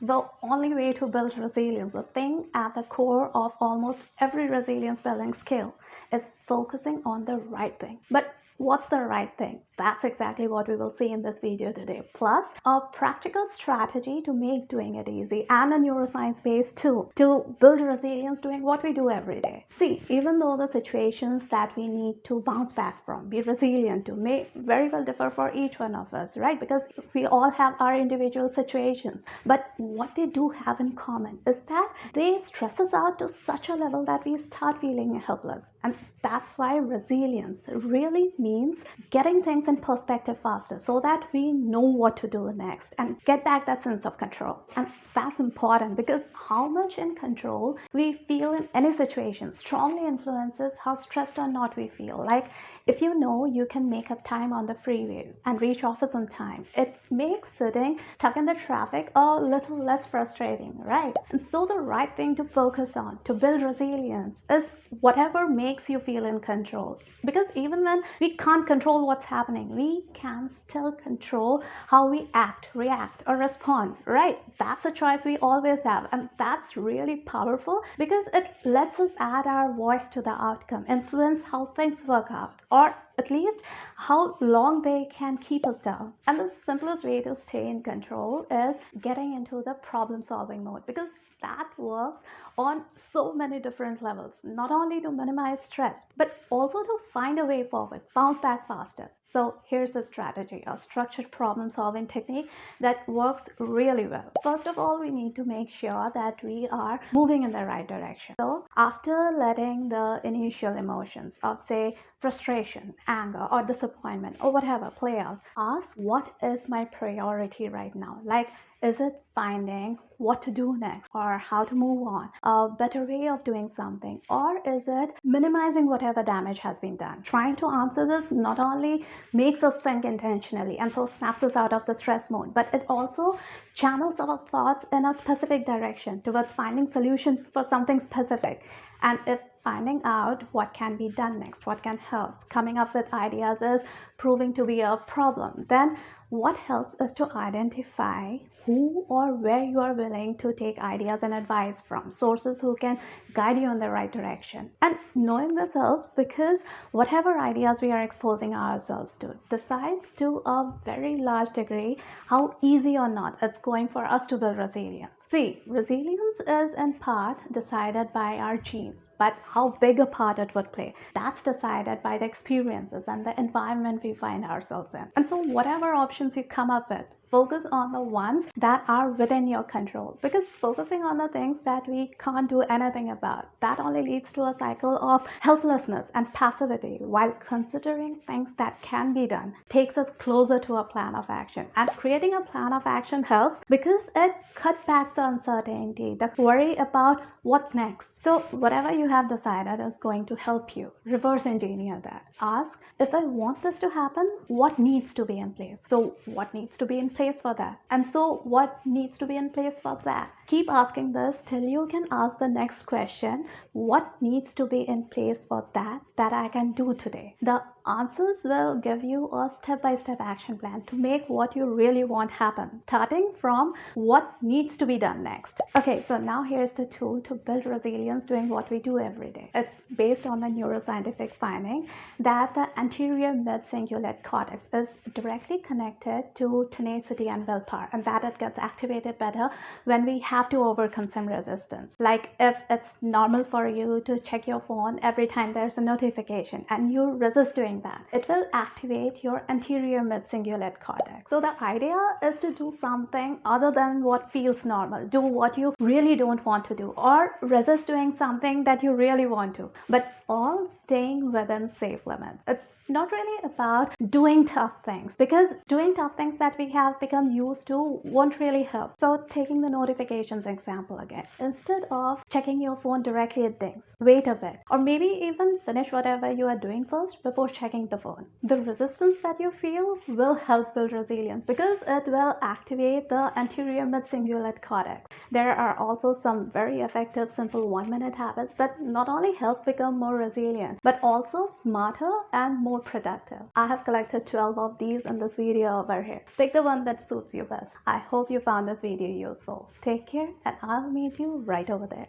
the only way to build resilience, the thing at the core of almost every resilience building skill, is focusing on the right thing. But what's the right thing? That's exactly what we will see in this video today. Plus, a practical strategy to make doing it easy and a neuroscience-based tool to build resilience doing what we do every day. See, even though the situations that we need to bounce back from, be resilient to, may very well differ for each one of us, right? Because we all have our individual situations. But what they do have in common is that they stress us out to such a level that we start feeling helpless. And that's why resilience really means getting things in perspective faster so that we know what to do next and get back that sense of control. And that's important because how much in control we feel in any situation strongly influences how stressed or not we feel. Like if you know you can make up time on the freeway and reach office on time, it makes sitting stuck in the traffic a little less frustrating, right? And so the right thing to focus on to build resilience is whatever makes you feel in control. Because even when we can't control what's happening, we can still control how we act, react, or respond, right? That's a choice we always have, and that's really powerful because it lets us add our voice to the outcome, influence how things work out, or at least how long they can keep us down. And the simplest way to stay in control is getting into the problem-solving mode, because that works on so many different levels, not only to minimize stress, but also to find a way forward, bounce back faster. So here's a strategy, a structured problem-solving technique that works really well. First of all, we need to make sure that we are moving in the right direction. So after letting the initial emotions of, say, frustration, anger, or disappointment, or whatever play out, ask, what is my priority right now? Like, is it finding what to do next or how to move on, a better way of doing something, or is it minimizing whatever damage has been done? Trying to answer this not only makes us think intentionally and so snaps us out of the stress mode, but it also channels our thoughts in a specific direction towards finding solution for something specific. And if finding out what can be done next, what can help, coming up with ideas is proving to be a problem, then what helps is to identify who or where you are willing to take ideas and advice from, sources who can guide you in the right direction. And knowing this helps because whatever ideas we are exposing ourselves to decides to a very large degree how easy or not it's going for us to build resilience. See, resilience is in part decided by our genes, but how big a part it would play, that's decided by the experiences and the environment we find ourselves in. And so whatever options you come up with, focus on the ones that are within your control, because focusing on the things that we can't do anything about, that only leads to a cycle of helplessness and passivity, while considering things that can be done takes us closer to a plan of action. And creating a plan of action helps because it cuts back the uncertainty, the worry about what's next. So whatever you have decided is going to help you reverse engineer that. Ask, if I want this to happen, what needs to be in place? So what needs to be in place for that? And so what needs to be in place for that? Keep asking this till you can ask the next question, what needs to be in place for that I can do today? The answers will give you a step-by-step action plan to make what you really want happen, starting from what needs to be done next. Okay, so now here's the tool to build resilience doing what we do every day. It's based on the neuroscientific finding that the anterior mid-cingulate cortex is directly connected to tenacity and willpower, and that it gets activated better when we have to overcome some resistance. Like if it's normal for you to check your phone every time there's a notification and you resist doing that, it will activate your anterior mid-cingulate cortex. So the idea is to do something other than what feels normal, do what you really don't want to do, or resist doing something that you really want to, but all staying within safe limits. It's not really about doing tough things, because doing tough things that we have become used to won't really help. So taking the notifications example again, instead of checking your phone directly, it dings, wait a bit, or maybe even finish whatever you are doing first before checking checking the phone. The resistance that you feel will help build resilience because it will activate the anterior mid-cingulate cortex. There are also some very effective simple 1-minute habits that not only help become more resilient but also smarter and more productive. I have collected 12 of these in this video over here. Pick the one that suits you best. I hope you found this video useful. Take care and I'll meet you right over there.